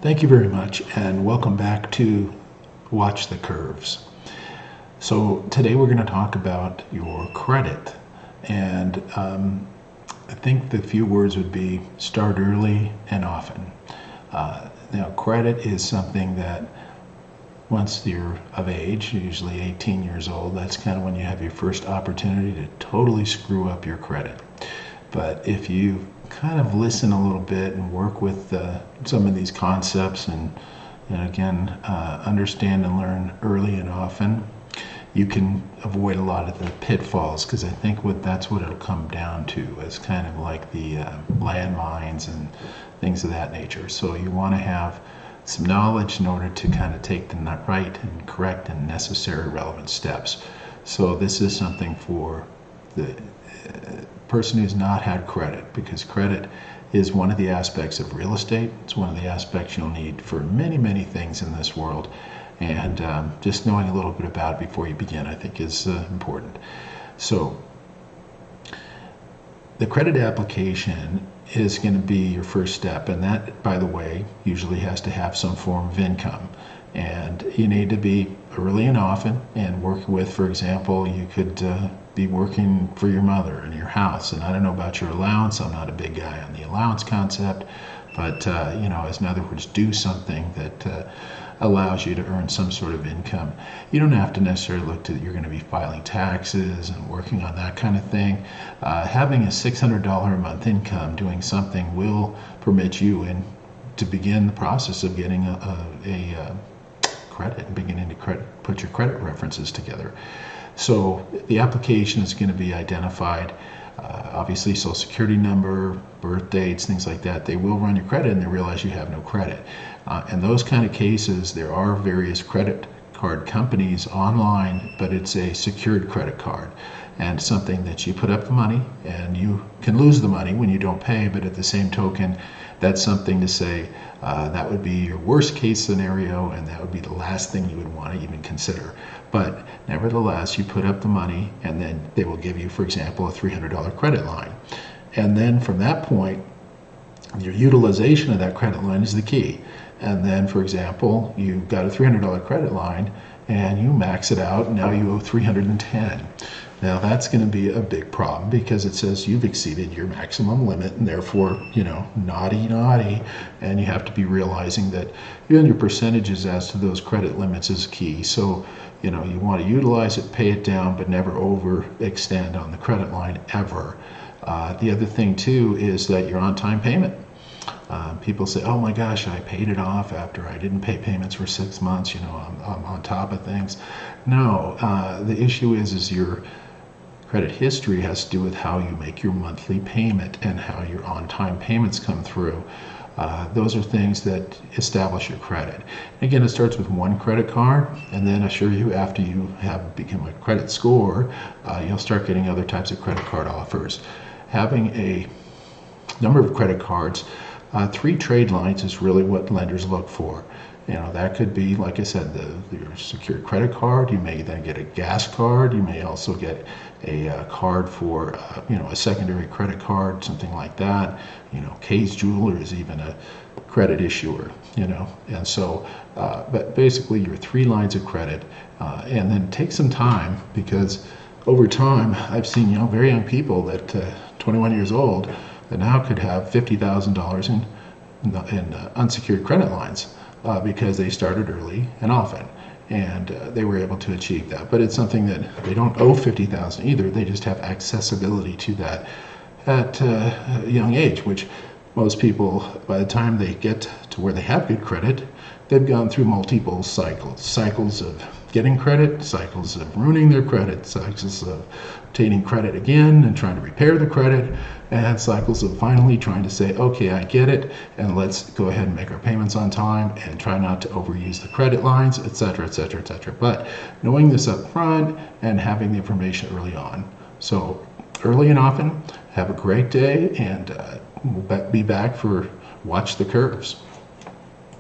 Thank you very much, and welcome back to Watch the Curves. So today we're going to talk about your credit, and I think the few words would be start early and often. Now, credit is something that once you're of age, usually 18 years old, that's kind of when you have your first opportunity to totally screw up your credit. But if you kind of listen a little bit and work with some of these concepts and again understand and learn early and often, you can avoid a lot of the pitfalls, because I think that's what it'll come down to, is kind of like the landmines and things of that nature. So you want to have some knowledge in order to kind of take the right and correct and necessary relevant steps. So this is something for the person who's not had credit, because credit is one of the aspects of real estate. It's one of the aspects you'll need for many things in this world, and just knowing a little bit about it before you begin, I think, is important. So the credit application is going to be your first step, and that, by the way, usually has to have some form of income. And you need to be early and often and work with, for example, you could be working for your mother in your house. And I don't know about your allowance. I'm not a big guy on the allowance concept, but as in other words, do something that allows you to earn some sort of income. You don't have to necessarily look to that you're going to be filing taxes and working on that kind of thing. Having a $600 a month income doing something will permit you to begin the process of getting a credit and beginning to put your credit references together. So the application is going to be identified, obviously social security number, birth dates, things like that. They will run your credit and they realize you have no credit. In those kind of cases, there are various credit card companies online, but it's a secured credit card and something that you put up the money, and you can lose the money when you don't pay, but at the same token, that's something to say that would be your worst case scenario, and that would be the last thing you would want to even consider. But nevertheless, you put up the money, and then they will give you, for example, a $300 credit line. And then from that point, your utilization of that credit line is the key. And then, for example, you got a $300 credit line and you max it out, and now you owe $310. Now that's going to be a big problem, because it says you've exceeded your maximum limit, and therefore, naughty, and you have to be realizing that your percentages as to those credit limits is key. So, you want to utilize it, pay it down, but never overextend on the credit line ever. The other thing too is that your on-time payment. People say, oh my gosh, I paid it off after I didn't pay payments for 6 months, I'm on top of things. No, the issue is your credit history has to do with how you make your monthly payment and how your on-time payments come through. Those are things that establish your credit. Again, it starts with one credit card, and then I assure you, after you have become a credit score, you'll start getting other types of credit card offers. Having a number of credit cards, 3 trade lines is really what lenders look for. That could be, like I said, your secured credit card. You may then get a gas card. You may also get a card for, a secondary credit card, something like that. Kay's Jeweler is even a credit issuer, And so, but basically your 3 lines of credit, and then take some time, because over time I've seen, very young people that 21 years old that now could have $50,000 in unsecured credit lines. Because they started early and often, and they were able to achieve that. But it's something that they don't owe $50,000 either. They just have accessibility to that at a young age, which most people, by the time they get to where they have good credit, they've gone through multiple cycles of getting credit, cycles of ruining their credit, cycles of obtaining credit again and trying to repair the credit, and cycles of finally trying to say, okay, I get it, and let's go ahead and make our payments on time and try not to overuse the credit lines, etc., etc., etc. But knowing this up front and having the information early on. So early and often, have a great day, and we'll be back for Watch the Curves.